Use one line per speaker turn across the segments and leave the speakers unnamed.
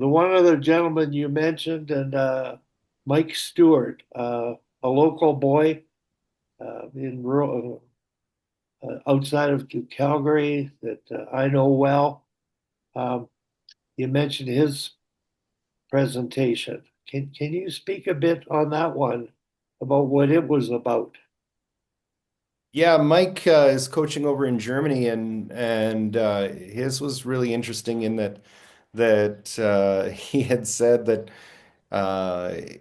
the one other gentleman you mentioned, and Mike Stewart, a local boy in rural, outside of Calgary that I know well. Um, you mentioned his presentation. Can you speak a bit on that one about what it was about?
Yeah, Mike is coaching over in Germany, and his was really interesting in that he had said that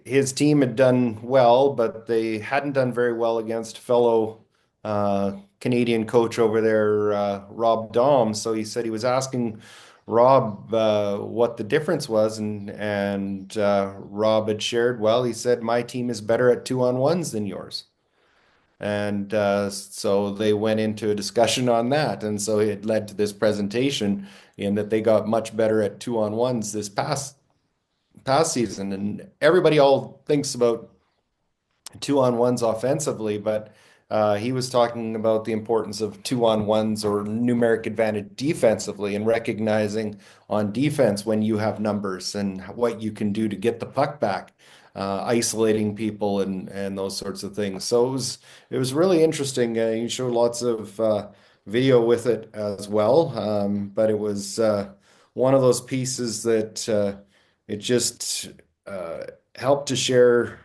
his team had done well, but they hadn't done very well against fellow Canadian coach over there, Rob Dahm. So he said he was asking Rob what the difference was, and Rob had shared, well, he said my team is better at two-on-ones than yours. And so they went into a discussion on that. And so it led to this presentation in that they got much better at two-on-ones this past season. And everybody all thinks about two-on-ones offensively, but he was talking about the importance of two-on-ones or numeric advantage defensively and recognizing on defense when you have numbers and what you can do to get the puck back, isolating people and those sorts of things. So it was really interesting. He showed lots of video with it as well, but it was one of those pieces that it just uh, helped to share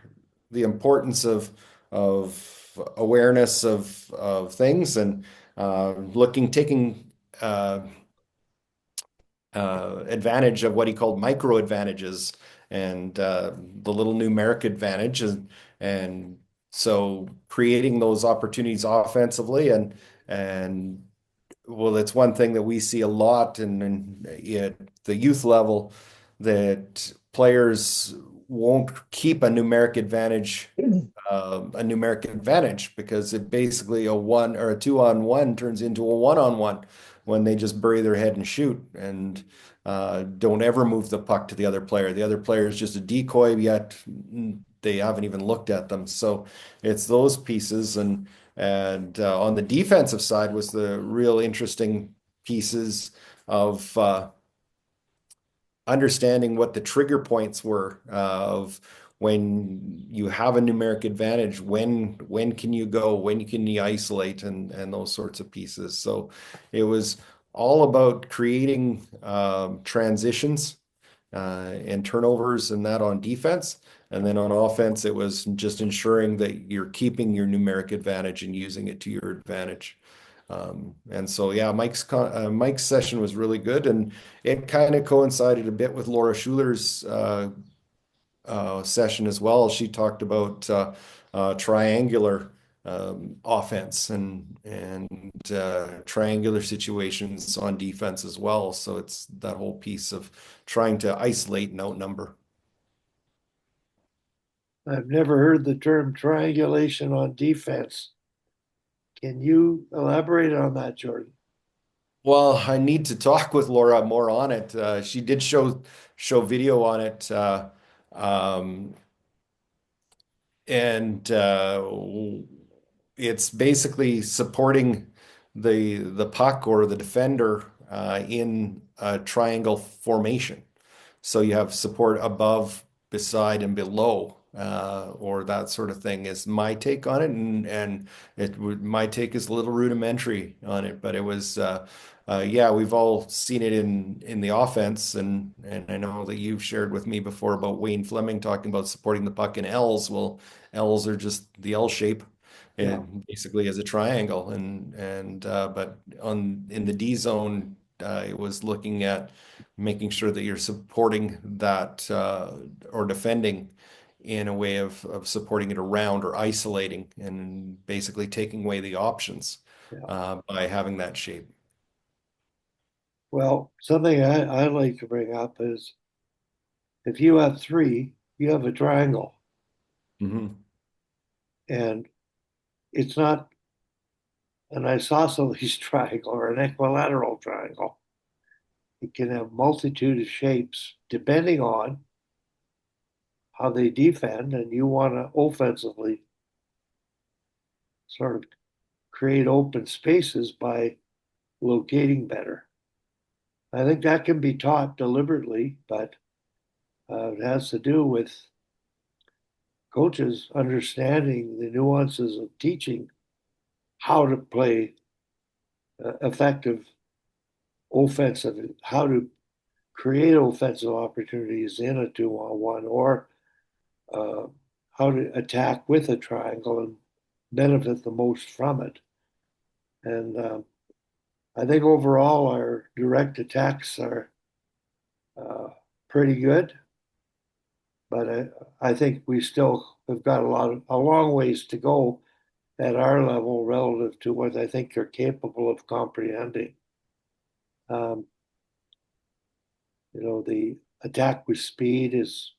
the importance of awareness of things and taking advantage of what he called micro advantages and the little numeric advantage and so creating those opportunities offensively and well, it's one thing that we see a lot at the youth level that players won't keep a numeric advantage because it basically a one or a two-on-one turns into a one-on-one when they just bury their head and shoot and don't ever move the puck to the other player. The other player is just a decoy, yet they haven't even looked at them. So it's those pieces and on the defensive side was the real interesting pieces of understanding what the trigger points were of when you have a numeric advantage, when can you go, when can you isolate, and those sorts of pieces. So it was all about creating transitions and turnovers and that on defense. And then on offense, it was just ensuring that you're keeping your numeric advantage and using it to your advantage. And so, yeah, Mike's session was really good, and it kind of coincided a bit with Laura Schuler's session as well. She talked about triangular offense and triangular situations on defense as well. So it's that whole piece of trying to isolate and outnumber.
I've never heard the term triangulation on defense. Can you elaborate on that, Jordan?
Well, I need to talk with Laura more on it. She did show video on it, um, and it's basically supporting the puck or the defender in a triangle formation. So you have support above, beside, and below, or that sort of thing is my take on it. And my take is a little rudimentary on it, but it was, yeah, we've all seen it in the offense, and I know that you've shared with me before about Wayne Fleming talking about supporting the puck in L's. Well, L's are just the L shape.
Yeah.
It basically is a triangle, and but on in the D zone, it was looking at making sure that you're supporting that or defending in a way of supporting it around or isolating and basically taking away the options
Yeah.
by having that shape.
Well, something I like to bring up is if you have three, you have a triangle,
Hmm.
and it's not an isosceles triangle or an equilateral triangle. It can have multitude of shapes depending on how they defend, and you want to offensively sort of create open spaces by locating better. I think that can be taught deliberately, but It has to do with coaches understanding the nuances of teaching how to play effective offensive, how to create offensive opportunities in a 2-on-1, or uh, how to attack with a triangle and benefit the most from it. And I think overall our direct attacks are uh, pretty good, but I think we still have got a long ways to go at our level relative to what I think they're capable of comprehending. Um, the attack with speed is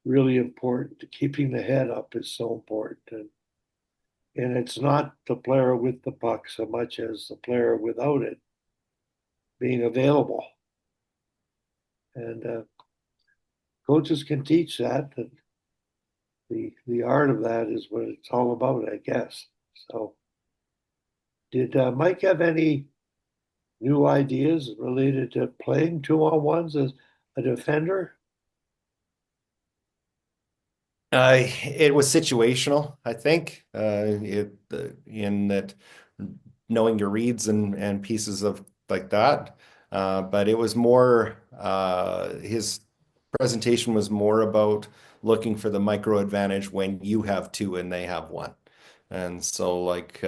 really important. Keeping the head up is so important. And it's not the player with the puck so much as the player without it being available. And coaches can teach that. And the art of that is what it's all about, I guess. So, did Mike have any new ideas related to playing 2-on-1s as a defender?
It was situational, I think, in that knowing your reads and pieces of like that. But it was more, his presentation was more about looking for the micro advantage when you have two and they have one. And so, like,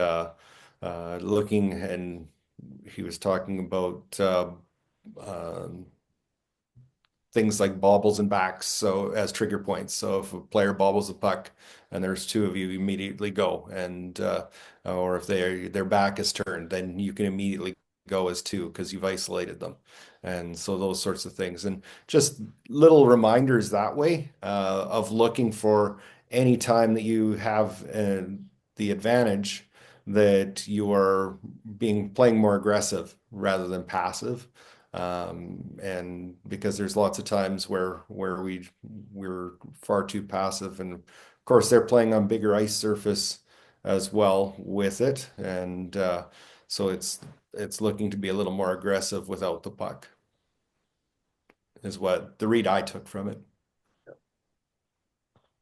looking, and he was talking about um things like baubles and backs, so as trigger points. So if a player bobbles a puck and there's two of you, immediately go. And or if their back is turned, then you can immediately go as two because you've isolated them. And so those sorts of things, and just little reminders that way of looking for any time that you have the advantage that you are being playing more aggressive rather than passive. And because there's lots of times where we're far too passive, and of course they're playing on bigger ice surface as well with it, and so it's looking to be a little more aggressive without the puck is what the read I took from it.